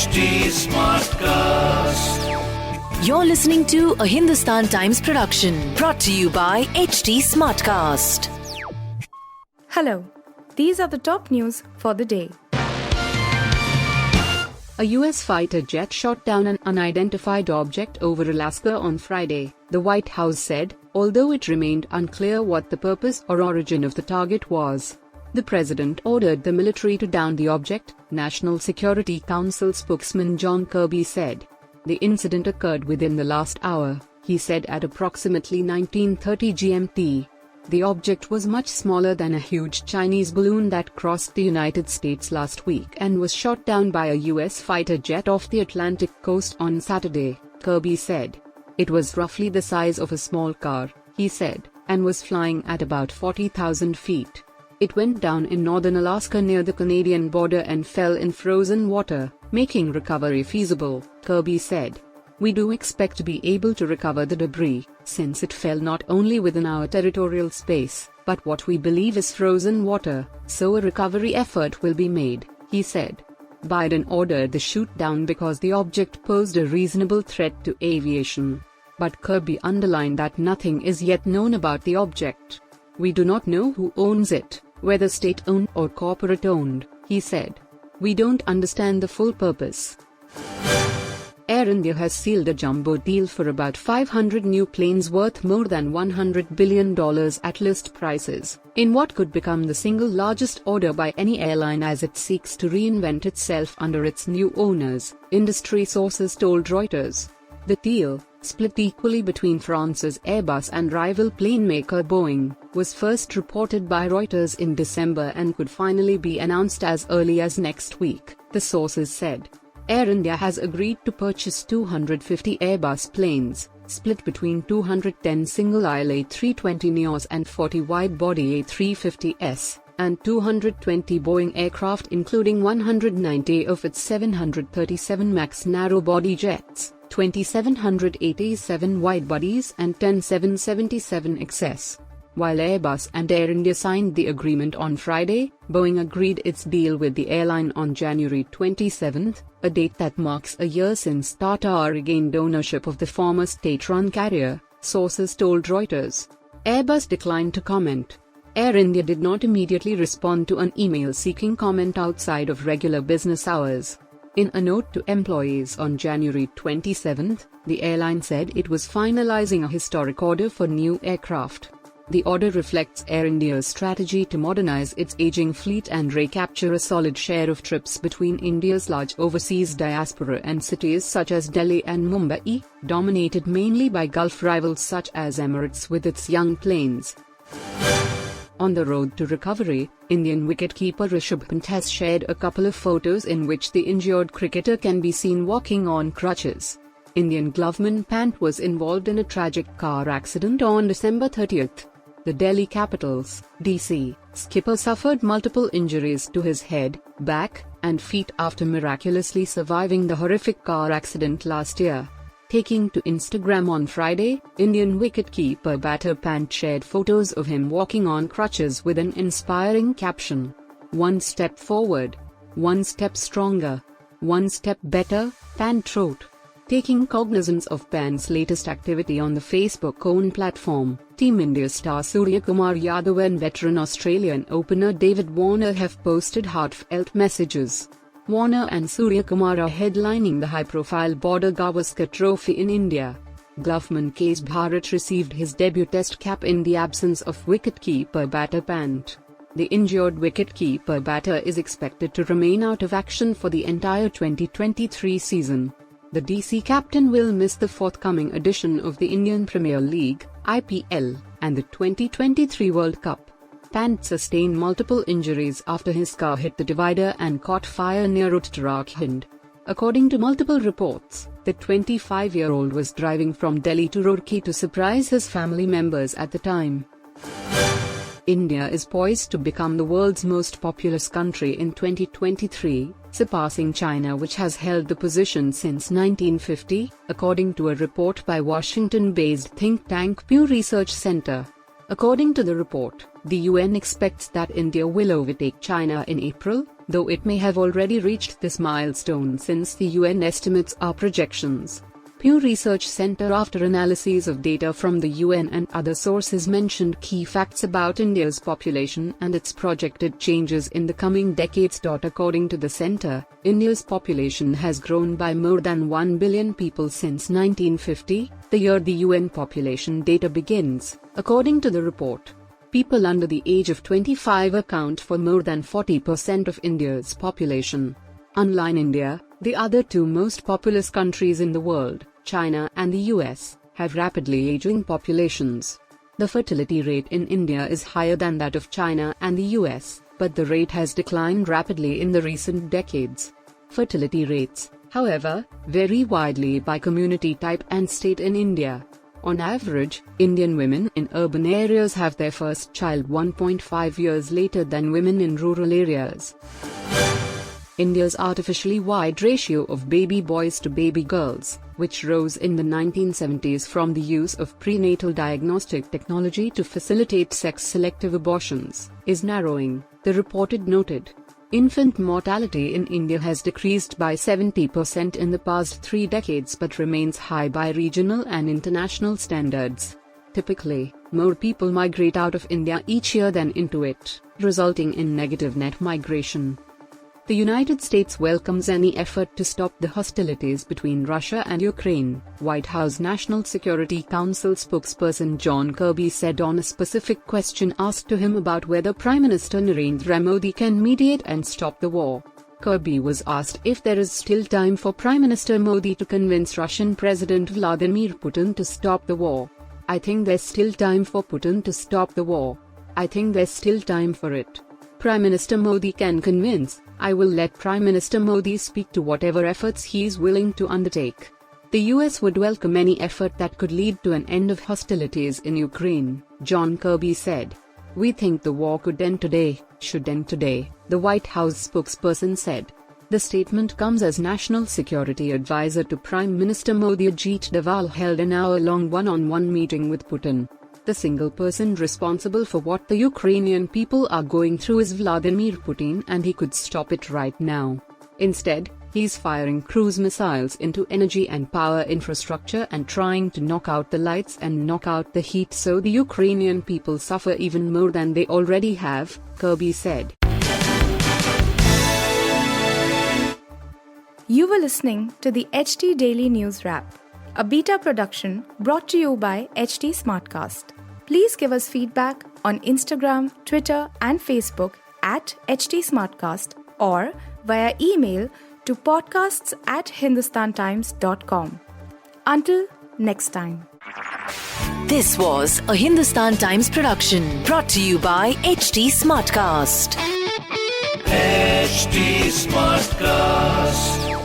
HT Smartcast. You're listening to a Hindustan Times production brought to you by HT Smartcast. Hello, these are the top news for the day. A U.S. fighter jet shot down an unidentified object over Alaska on Friday, the White House said, although it remained unclear what the purpose or origin of the target was. The president ordered the military to down the object, National Security Council spokesman John Kirby said. The incident occurred within the last hour, he said at approximately 19:30 GMT. The object was much smaller than a huge Chinese balloon that crossed the United States last week and was shot down by a U.S. fighter jet off the Atlantic coast on Saturday, Kirby said. It was roughly the size of a small car, he said, and was flying at about 40,000 feet. It went down in northern Alaska near the Canadian border and fell in frozen water, making recovery feasible, Kirby said. We do expect to be able to recover the debris, since it fell not only within our territorial space, but what we believe is frozen water, so a recovery effort will be made, he said. Biden ordered the shoot down because the object posed a reasonable threat to aviation. But Kirby underlined that nothing is yet known about the object. We do not know who owns it, whether state-owned or corporate-owned, he said. We don't understand the full purpose. Air India has sealed a jumbo deal for about 500 new planes worth more than $100 billion at list prices, in what could become the single largest order by any airline as it seeks to reinvent itself under its new owners, industry sources told Reuters. The deal, split equally between France's Airbus and rival plane maker Boeing, was first reported by Reuters in December and could finally be announced as early as next week, the sources said. Air India has agreed to purchase 250 Airbus planes, split between 210 single-aisle A320neos and 40 wide-body A350s, and 220 Boeing aircraft including 190 of its 737 MAX narrow-body jets, 2,787 wide-bodies and 10 777XS. While Airbus and Air India signed the agreement on Friday, Boeing agreed its deal with the airline on January 27, a date that marks a year since Tata regained ownership of the former state-run carrier, sources told Reuters. Airbus declined to comment. Air India did not immediately respond to an email seeking comment outside of regular business hours. In a note to employees on January 27, the airline said it was finalizing a historic order for new aircraft. The order reflects Air India's strategy to modernize its aging fleet and recapture a solid share of trips between India's large overseas diaspora and cities such as Delhi and Mumbai, dominated mainly by Gulf rivals such as Emirates with its young planes. On the road to recovery, Indian wicketkeeper Rishabh Pant has shared a couple of photos in which the injured cricketer can be seen walking on crutches. Indian gloveman Pant was involved in a tragic car accident on December 30. The Delhi Capitals, DC, skipper suffered multiple injuries to his head, back, and feet after miraculously surviving the horrific car accident last year. Taking to Instagram on Friday, Indian wicketkeeper batter Pant shared photos of him walking on crutches with an inspiring caption. "One step forward. One step stronger. One step better," Pant wrote. Taking cognizance of Pant's latest activity on the Facebook-owned platform, Team India star Suryakumar Yadav and veteran Australian opener David Warner have posted heartfelt messages. Warner and Suryakumar are headlining the high-profile Border Gavaskar Trophy in India. Gloveman K. Bharat received his debut test cap in the absence of wicketkeeper batter Pant. The injured wicketkeeper batter is expected to remain out of action for the entire 2023 season. The DC captain will miss the forthcoming edition of the Indian Premier League, IPL, and the 2023 World Cup. Pant sustained multiple injuries after his car hit the divider and caught fire near Uttarakhand. According to multiple reports, the 25-year-old was driving from Delhi to Roorkee to surprise his family members at the time. India is poised to become the world's most populous country in 2023, surpassing China, which has held the position since 1950, according to a report by Washington-based think tank Pew Research Center. According to the report, the UN expects that India will overtake China in April, though it may have already reached this milestone since the UN estimates are projections. Pew Research Center, after analyses of data from the UN and other sources, mentioned key facts about India's population and its projected changes in the coming decades. According to the center, India's population has grown by more than 1 billion people since 1950, the year the UN population data begins. According to the report, people under the age of 25 account for more than 40% of India's population. Unlike India, the other two most populous countries in the world, China and the US, have rapidly aging populations. The fertility rate in India is higher than that of China and the US, but the rate has declined rapidly in the recent decades. Fertility rates, however, vary widely by community type and state in India. On average, Indian women in urban areas have their first child 1.5 years later than women in rural areas. India's artificially wide ratio of baby boys to baby girls, which rose in the 1970s from the use of prenatal diagnostic technology to facilitate sex-selective abortions, is narrowing, the report noted. Infant mortality in India has decreased by 70% in the past 3 decades but remains high by regional and international standards. Typically, more people migrate out of India each year than into it, resulting in negative net migration. The United States welcomes any effort to stop the hostilities between Russia and Ukraine, White House National Security Council spokesperson John Kirby said on a specific question asked to him about whether Prime Minister Narendra Modi can mediate and stop the war. Kirby was asked if there is still time for Prime Minister Modi to convince Russian President Vladimir Putin to stop the war. I think there's still time for Putin to stop the war. I think there's still time for it. Prime Minister Modi can convince. I will let Prime Minister Modi speak to whatever efforts he is willing to undertake. The US would welcome any effort that could lead to an end of hostilities in Ukraine, John Kirby said. We think the war could end today, should end today, the White House spokesperson said. The statement comes as National Security Advisor to Prime Minister Modi Ajit Doval held an hour-long one-on-one meeting with Putin. The single person responsible for what the Ukrainian people are going through is Vladimir Putin, and he could stop it right now. Instead, he's firing cruise missiles into energy and power infrastructure and trying to knock out the lights and knock out the heat so the Ukrainian people suffer even more than they already have, Kirby said. You were listening to the HT Daily News Wrap, a beta production brought to you by HT Smartcast. Please give us feedback on Instagram, Twitter, and Facebook at HT Smartcast or via email to podcasts@hindustantimes.com. Until next time. This was a Hindustan Times production brought to you by HT Smartcast. HT Smartcast.